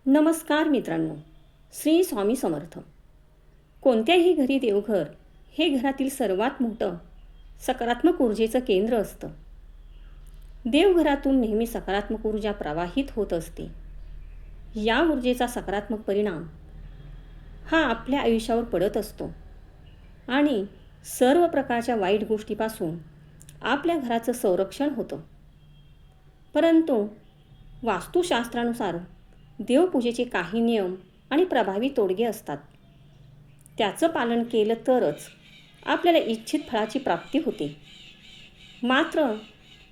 नमस्कार मित्रांनो, श्री स्वामी समर्थ. कोणत्याही घरी देवघर हे घरातील सर्वात मोठं सकारात्मक ऊर्जेचं केंद्र असतं. देवघरातून नेहमी सकारात्मक ऊर्जा प्रवाहित होत असते. या ऊर्जेचा सकारात्मक परिणाम हा आपल्या आयुष्यावर पडत असतो आणि सर्व प्रकारच्या वाईट गोष्टीपासून आपल्या घराचं संरक्षण होतं. परंतु वास्तुशास्त्रानुसार देवपूजेचे काही नियम आणि प्रभावी तोडगे असतात. त्याचं पालन केलं तरच आपल्याला इच्छित फळाची प्राप्ती होते. मात्र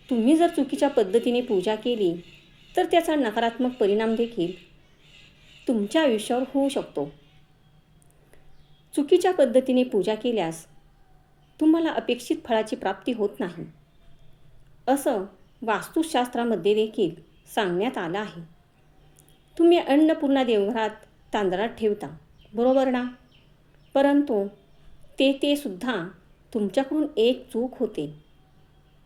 तुम्ही जर चुकीच्या पद्धतीने पूजा केली तर त्याचा नकारात्मक परिणाम देखील तुमच्या आयुष्यावर होऊ शकतो. चुकीच्या पद्धतीने पूजा केल्यास तुम्हाला अपेक्षित फळाची प्राप्ती होत नाही, असं वास्तुशास्त्रामध्ये देखील सांगण्यात आलं आहे. तुम्ही अन्नपूर्णा देवघरात तांदळात ठेवता, बरोबर ना? परंतु ते सुद्धा तुमच्याकडून एक चूक होते.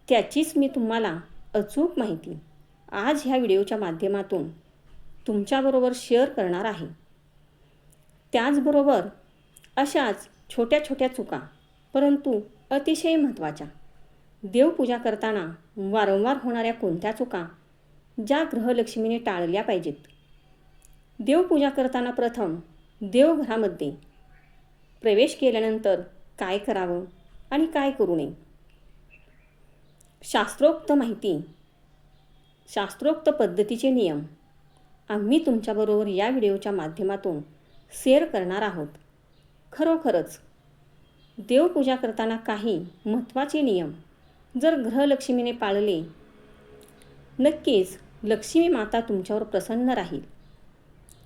त्याचीच मी तुम्हाला अचूक माहिती आज ह्या व्हिडिओच्या माध्यमातून तुमच्याबरोबर शेअर करणार आहे. त्याचबरोबर अशाच छोट्या छोट्या चुका परंतु अतिशय महत्त्वाच्या देवपूजा करताना वारंवार होणाऱ्या कोणत्या चुका ज्या गृहलक्ष्मीने टाळल्या पाहिजेत. देवपूजा करताना प्रथम देवघरामध्ये प्रवेश केल्यानंतर काय करावं आणि काय करू नये, शास्त्रोक्त माहिती, शास्त्रोक्त पद्धतीचे नियम आम्ही तुमच्याबरोबर या व्हिडिओच्या माध्यमातून शेअर करणार आहोत. खरोखरच देवपूजा करताना काही महत्त्वाचे नियम जर गृहलक्ष्मीने पाळले, नक्कीच लक्ष्मी माता तुमच्यावर प्रसन्न राहील.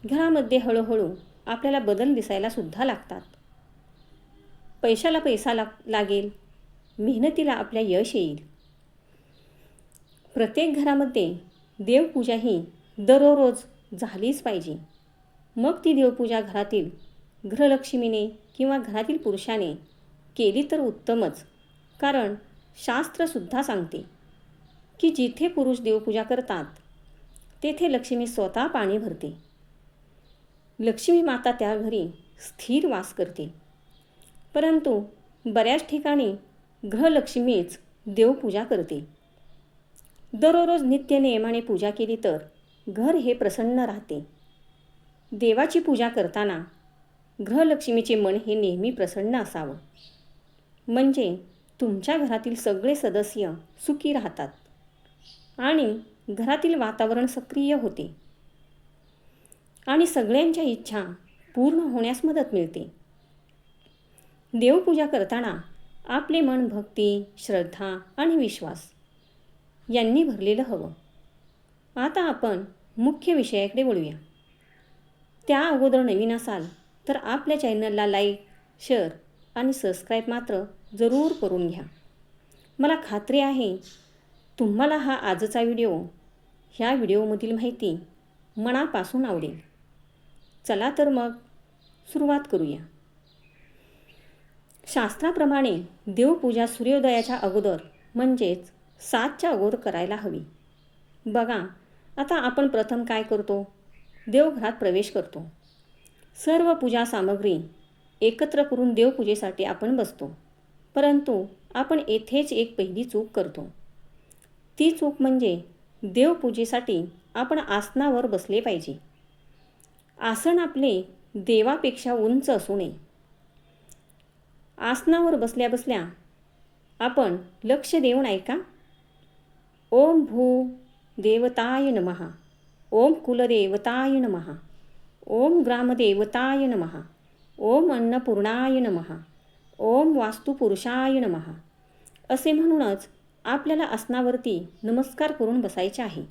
घरामध्ये हळूहळू आपल्याला बदल दिसायला सुद्धा लागतात. पैशाला पैसा लागेल, मेहनतीला आपल्या यश येईल. प्रत्येक घरामध्ये देवपूजा ही दररोज झालीच पाहिजे. मग ती देवपूजा घरातील गृहलक्ष्मीने किंवा घरातील पुरुषाने केली तर उत्तमच. कारण शास्त्रसुद्धा सांगते की जिथे पुरुष देवपूजा करतात तेथे लक्ष्मी स्वतः पाणी भरते. लक्ष्मी माता त्या घरी स्थिर वास करते. परंतु बऱ्याच ठिकाणी गृहलक्ष्मीच देवपूजा करते. दररोज नित्य नियमाने पूजा केली तर घर हे प्रसन्न राहते. देवाची पूजा करताना गृहलक्ष्मीचे मन हे नेहमी प्रसन्न असावं, म्हणजे तुमच्या घरातील सगळे सदस्य सुखी राहतात आणि घरातील वातावरण सक्रिय होते आणि सगळ्यांच्या इच्छा पूर्ण होण्यास मदत मिळते. देवपूजा करताना आपले मन भक्ती, श्रद्धा आणि विश्वास यांनी भरलेलं हवं. आता आपण मुख्य विषयाकडे वळूया. त्या अगोदर नवीन असाल तर आपल्या चॅनलला लाईक, शेअर आणि सबस्क्राईब मात्र जरूर करून घ्या. मला खात्री आहे तुम्हाला हा आजचा व्हिडिओ, ह्या व्हिडिओमधील माहिती मनापासून आवडेल. चला तर मग सुरुवात करूया. शास्त्राप्रमाणे देवपूजा सूर्योदयाच्या अगोदर म्हणजेच 7च्या अगोदर करायला हवी. बघा, आता आपण प्रथम काय करतो, देवघरात प्रवेश करतो. सर्व पूजा सामग्री एकत्र करून देवपूजेसाठी आपण बसतो. परंतु आपण येथेच एक पहिली चूक करतो. ती चूक म्हणजे देवपूजेसाठी आपण आसनावर बसले पाहिजे. आसन आपले देवापेक्षा उंच असू नये. आसनावर बसल्या बसल्या आपण लक्ष देऊन ऐका. ओम भू देवताय नमः, ओम कुलदेवताय नमः, ओम ग्रामदेवताय नमः, ओम अन्नपूर्णाय नमः, ओम वास्तुपुरुषाय नमः असे म्हणूनच आपल्याला आसनावरती नमस्कार करून बसायचे आहे.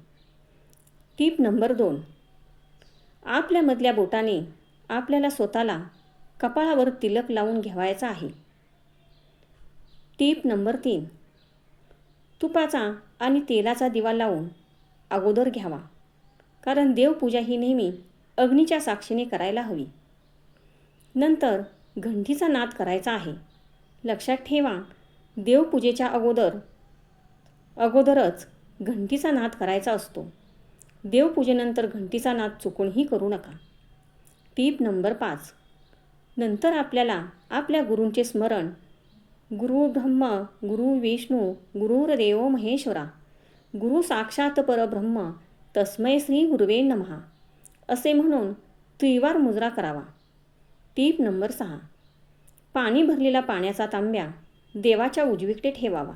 टीप नंबर 2, आपल्या मधल्या बोटाने आपल्याला स्वतःला कपाळावर तिलक लावून घ्यावायचा आहे. टीप नंबर 3, तुपाचा आणि तेलाचा दिवा लावून अगोदर घ्यावा. कारण देवपूजा ही नेहमी अग्नीच्या साक्षीने करायला हवी. नंतर घंटीचा नाद करायचा आहे. लक्षात ठेवा, देवपूजेच्या अगोदरच घंटीचा नाद करायचा असतो. देवपूजेनंतर घंटीचा नाद चुकूनही करू नका. टीप नंबर 5. नंतर आपल्याला आपल्या गुरूंचे स्मरण गुरु ब्रह्म गुरु विष्णू गुरुर्देव महेश्वरा गुरु साक्षात परब्रह्म तस्मै श्री गुरुवे नमः असे म्हणून त्रिवार मुजरा करावा. टीप नंबर 6. पाणी भरलेला पाण्याचा तांब्या देवाच्या उजवीकडे ठेवावा.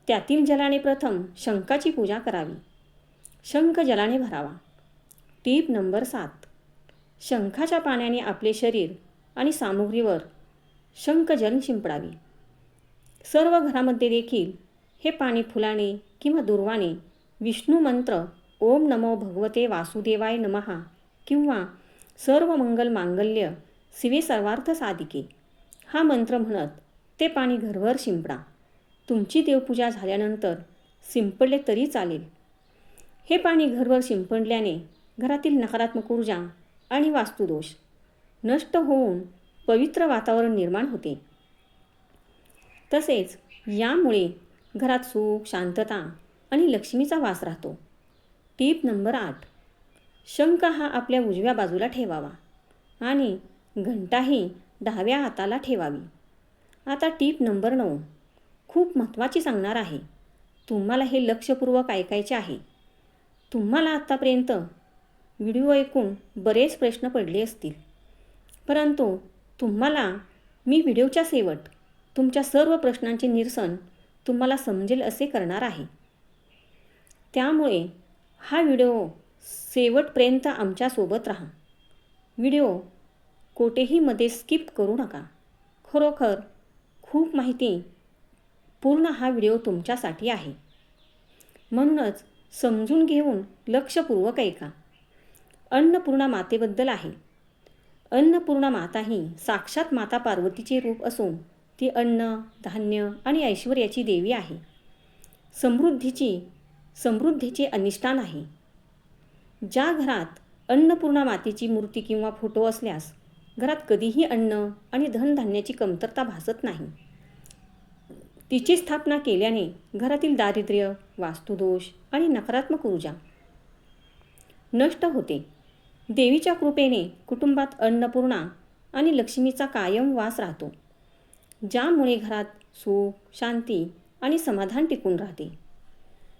त्यातील जलाने प्रथम शंखाची पूजा करावी. शंख जलाने भरावा. टीप नंबर 7. शंखाच्या पाण्याने आपले शरीर आणि सामुग्रीवर शंखजल शिंपडावी. सर्व घरामध्ये देखील हे पाणी फुलाने किंवा दुर्वाने विष्णू मंत्र ओम नमो भगवते वासुदेवाय नमः किंवा सर्व मंगल मांगल्य शिवे सर्वार्थ साधिके हा मंत्र म्हणत ते पाणी घरभर शिंपडा. तुमची देवपूजा झाल्यानंतर शिंपडले तरी चालेल. हे पाणी घरभर शिंपडल्याने घरातील नकारात्मक ऊर्जा आणि वास्तुदोष नष्ट होऊन पवित्र वातावरण निर्माण होते. तसेच यामुळे घरात सुख शांतता आणि लक्ष्मीचा वास राहतो. टीप नंबर 8. शंख हा आपल्या उजव्या बाजूला ठेवावा आणि घंटाही डाव्या हाताला ठेवावी. आता टीप नंबर 9 खूप महत्त्वाची सांगणार आहे. तुम्हाला हे लक्षपूर्वक ऐकायचे आहे. तुम्हाला आत्तापर्यंत व्हिडिओ ऐकून बरेच प्रश्न पडले असतील, परंतु तुम्हाला मी व्हिडिओच्या शेवट तुमच्या सर्व प्रश्नांचे निरसन तुम्हाला समजेल असे करणार आहे. त्यामुळे हा व्हिडिओ शेवटपर्यंत आमच्यासोबत राहा. व्हिडिओ कोठेही मध्ये स्किप करू नका. खरोखर खूप माहिती पूर्ण हा व्हिडिओ तुमच्यासाठी आहे, म्हणूनच समजून घेऊन लक्षपूर्वक ऐका. अन्नपूर्णा मातेबद्दल आहे. अन्नपूर्णा माता ही साक्षात माता पार्वतीचे रूप असून ती अन्न धान्य आणि ऐश्वर्याची देवी आहे. समृद्धीचे अधिष्ठान आहे. ज्या घरात अन्नपूर्णा मातेची मूर्ती किंवा फोटो असल्यास घरात कधीही अन्न आणि धनधान्याची कमतरता भासत नाही. तिची स्थापना केल्याने घरातील दारिद्र्य वास्तुदोष आणि नकारात्मक ऊर्जा नष्ट होते. देवीच्या कृपेने कुटुंबात अन्नपूर्णा आणि लक्ष्मीचा कायम वास राहतो, ज्यामुळे घरात सुख शांती आणि समाधान टिकून राहते.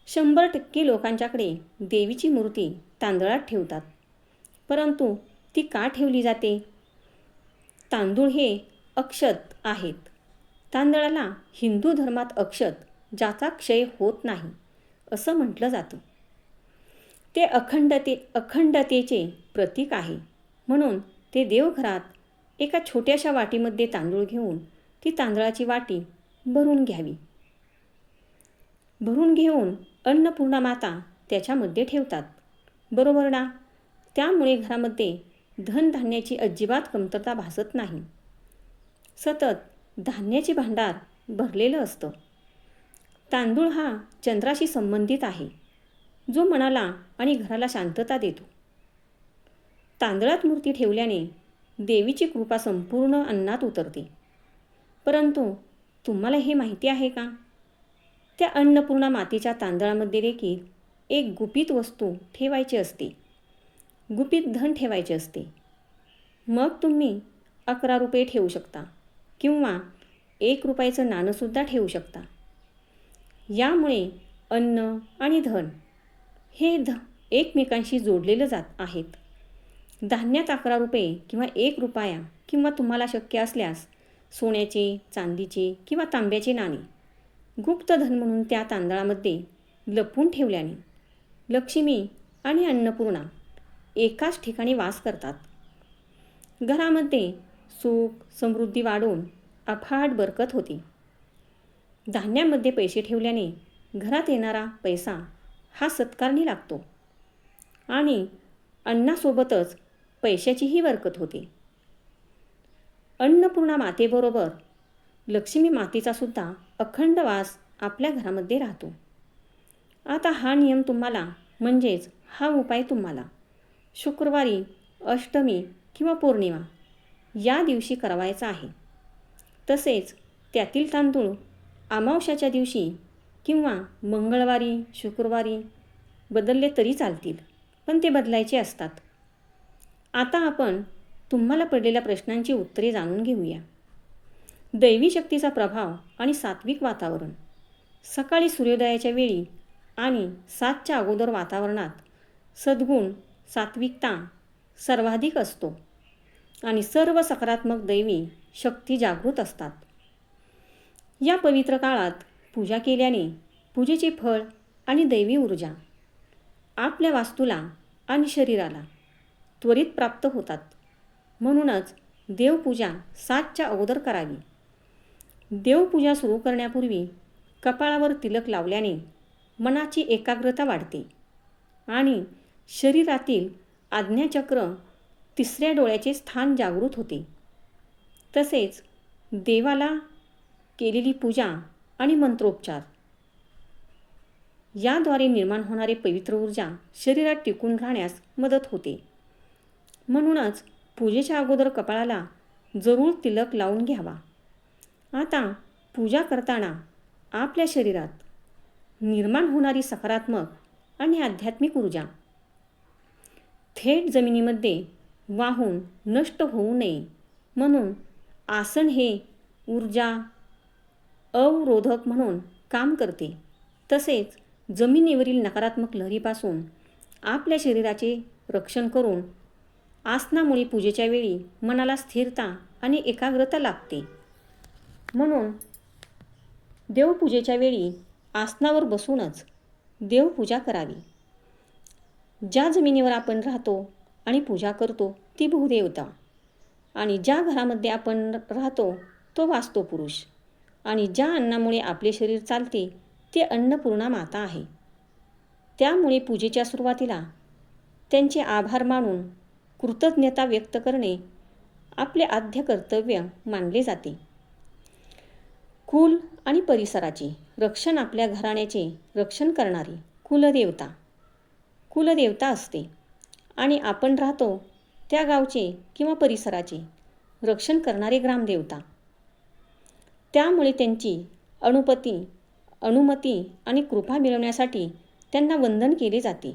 100% लोकांच्याकडे देवीची मूर्ती तांदळात ठेवतात, परंतु ती का ठेवली जाते? तांदूळ हे अक्षत आहेत. तांदळाला हिंदू धर्मात अक्षत ज्याचा क्षय होत नाही असं म्हटलं जातं. ते अखंडतेचे प्रतीक आहे. म्हणून ते देवघरात एका छोट्याशा वाटीमध्ये तांदूळ घेऊन ती तांदळाची वाटी भरून घ्यावी. भरून घेऊन अन्नपूर्णा माता त्याच्यामध्ये ठेवतात, बरोबर ना? त्यामुळे घरामध्ये धनधान्याची अजिबात कमतरता भासत नाही. सतत धान्याचे भांडार भरलेलं असतं. तांदूळ हा चंद्राशी संबंधित आहे, जो मनाला आणि घराला शांतता देतो. तांदळात मूर्ती ठेवल्याने देवीची कृपा संपूर्ण अन्नात उतरते. परंतु तुम्हाला हे माहिती आहे का? त्या अन्नपूर्णा मातेच्या तांदळामध्ये देखील एक गुपित वस्तू ठेवायची असते. गुपित धन ठेवायचे असते. मग तुम्ही 11 रुपये ठेवू शकता किंवा 1 रुपयाचं नाणंसुद्धा ठेवू शकता. यामुळे अन्न आणि धन हे एकमेकांशी जोडलेलं जात आहेत. धान्यात 11 रुपये किंवा 1 रुपया किंवा तुम्हाला शक्य असल्यास सोन्याचे चांदीचे किंवा तांब्याचे नाणे गुप्त धन म्हणून त्या तांदळामध्ये लपवून ठेवल्याने लक्ष्मी आणि अन्नपूर्णा एकाच ठिकाणी वास करतात. घरामध्ये सुख समृद्धी वाढून अफाट बरकत होते. धान्यामध्ये पैसे ठेवल्याने घरात येणारा पैसा हा सत्कारणी लागतो आणि अन्नासोबतच पैशाचीही बरकत होते. अन्नपूर्णा मातेबरोबर लक्ष्मी मातेचा सुद्धा अखंड वास आपल्या घरामध्ये राहतो. आता हा नियम तुम्हाला म्हणजेच हा उपाय तुम्हाला शुक्रवारी अष्टमी किंवा पौर्णिमा या दिवशी करावायचा आहे. तसेच त्यातील तांदूळ अमावस्याच्या दिवशी किंवा मंगळवारी शुक्रवारी बदलले तरी चालतील, पण ते बदलायचे असतात. आता आपण तुम्हाला पडलेल्या प्रश्नांची उत्तरे जाणून घेऊया. दैवी शक्तीचा प्रभाव आणि सात्विक वातावरण. सकाळी सूर्योदयाच्या वेळी आणि 7च्या अगोदर वातावरणात सद्गुण, सात्विकता सर्वाधिक असतो आणि सर्व सकारात्मक दैवी शक्ती जागृत असतात. या पवित्र काळात पूजा केल्याने पूजेचे फळ आणि दैवी ऊर्जा आपल्या वास्तूला आणि शरीराला त्वरित प्राप्त होतात. म्हणूनच देवपूजा 7च्या अगोदर करावी. देवपूजा सुरू करण्यापूर्वी कपाळावर तिलक लावल्याने मनाची एकाग्रता वाढते आणि शरीरातील आज्ञाचक्र 3ऱ्या डोळ्याचे स्थान जागृत होते. तसेच देवाला केलेली पूजा आणि मंत्रोच्चार याद्वारे निर्माण होणारी पवित्र ऊर्जा शरीरात टिकून राहण्यास मदत होते. म्हणूनच पूजेच्या अगोदर कपाळाला जरूर तिलक लावून घ्यावा. आता पूजा करताना आपल्या शरीरात निर्माण होणारी सकारात्मक आणि आध्यात्मिक ऊर्जा थेट जमिनीमध्ये वाहून नष्ट होऊ नये म्हणून आसन हे ऊर्जा अवरोधक म्हणून काम करते. तसेच जमिनीवरील नकारात्मक लहरीपासून आपल्या शरीराचे रक्षण करून आसनामुळे पूजेच्या वेळी मनाला स्थिरता आणि एकाग्रता लाभते. म्हणून देवपूजेच्या वेळी आसनावर बसूनच देवपूजा करावी. ज्या जमिनीवर आपण राहतो आणि पूजा करतो ती भूदेवता आणि ज्या घरामध्ये आपण राहतो तो वास्तुपुरुष आणि ज्या अन्नामुळे आपले शरीर चालते ते अन्नपूर्णा माता आहे. त्यामुळे पूजेच्या सुरुवातीला त्यांचे आभार मानून कृतज्ञता व्यक्त करणे आपले आद्य कर्तव्य मानले जाते. कुल आणि परिसराचे रक्षण. आपल्या घराण्याचे रक्षण करणारी कुलदेवता असते आणि आपण राहतो त्या गावचे किंवा परिसराचे रक्षण करणारे ग्रामदेवता. त्यामुळे त्यांची अनुमती आणि कृपा मिळवण्यासाठी त्यांना वंदन केले जाते.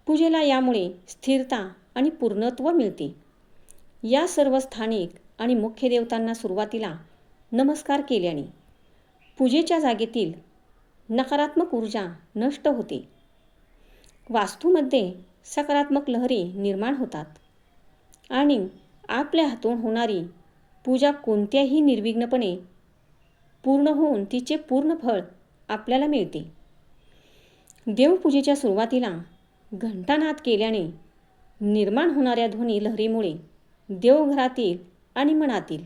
पूजेला यामुळे स्थिरता आणि पूर्णत्व मिळते. या सर्व स्थानिक आणि मुख्य देवतांना सुरुवातीला नमस्कार केल्याने पूजेच्या जागेतील नकारात्मक ऊर्जा नष्ट होते. वास्तूमध्ये सकारात्मक लहरी निर्माण होतात आणि आपल्या हातून होणारी पूजा कोणत्याही निर्विघ्नपणे पूर्ण होऊन तिचे पूर्ण फळ आपल्याला मिळते. देवपूजेच्या सुरुवातीला घंटानाद केल्याने निर्माण होणाऱ्या ध्वनी लहरीमुळे देवघरातील आणि मनातील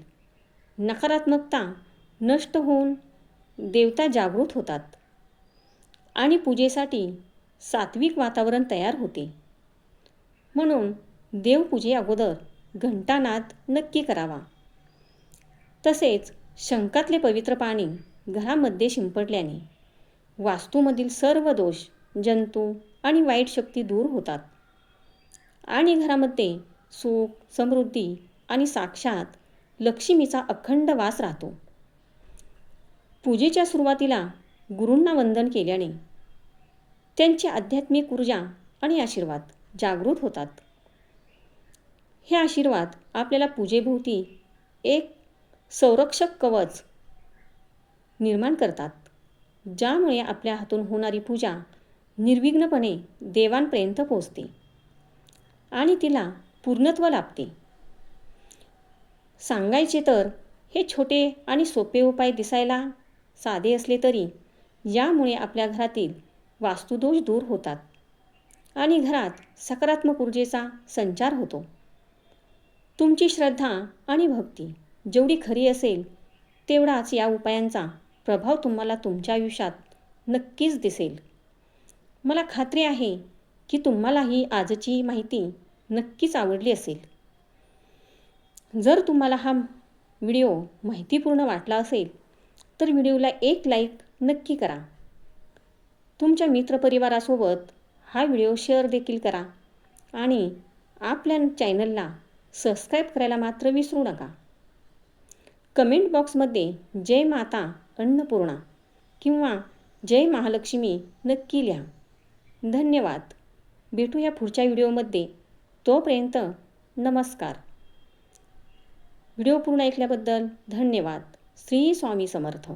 नकारात्मकता नष्ट होऊन देवता जागृत होतात आणि पूजेसाठी सात्विक वातावरण तयार होते. म्हणून देवपूजे अगोदर घंटानाद नक्की करावा. तसेच शंखातले पवित्र पाणी घरामध्ये शिंपडल्याने वास्तूमधील सर्व दोष, जंतू आणि वाईट शक्ती दूर होतात आणि घरामध्ये सुख, समृद्धी आणि साक्षात लक्ष्मीचा अखंड वास राहतो. पूजेच्या सुरुवातीला गुरूंना वंदन केल्याने त्यांची आध्यात्मिक ऊर्जा आणि आशीर्वाद जागृत होतात. हे आशीर्वाद आपल्याला पूजेभोवती एक संरक्षक कवच निर्माण करतात, ज्यामुळे आपल्या हातून होणारी पूजा निर्विघ्नपणे देवांपर्यंत पोहोचते आणि तिला पूर्णत्व लाभते. सांगायचे तर हे छोटे आणि सोपे उपाय दिसायला साधे असले तरी यामुळे आपल्या घरातील वास्तुदोष दूर होतात आणि घरात सकारात्मक ऊर्जेचा संचार होतो. तुमची श्रद्धा आणि भक्ती जेवढी खरी असेल तेवढाच या उपायांचा प्रभाव तुम्हाला तुमच्या आयुष्यात नक्कीच दिसेल. मला खात्री आहे की तुम्हाला ही आजची माहिती नक्कीच आवडली असेल. जर तुम्हाला हा व्हिडिओ माहितीपूर्ण वाटला असेल तर व्हिडिओला एक लाईक नक्की करा. तुमच्या मित्रपरिवारासोबत हा व्हिडिओ शेअर देखील करा आणि आपल्या चॅनलला सबस्क्राईब करायला मात्र विसरू नका. कमेंट बॉक्समध्ये जय माता अन्नपूर्णा किंवा जय महालक्ष्मी नक्की लिहा. धन्यवाद. भेटूया पुढच्या व्हिडिओमध्ये. तोपर्यंत नमस्कार. व्हिडिओ पूर्ण ऐकल्याबद्दल धन्यवाद. श्री स्वामी समर्थ.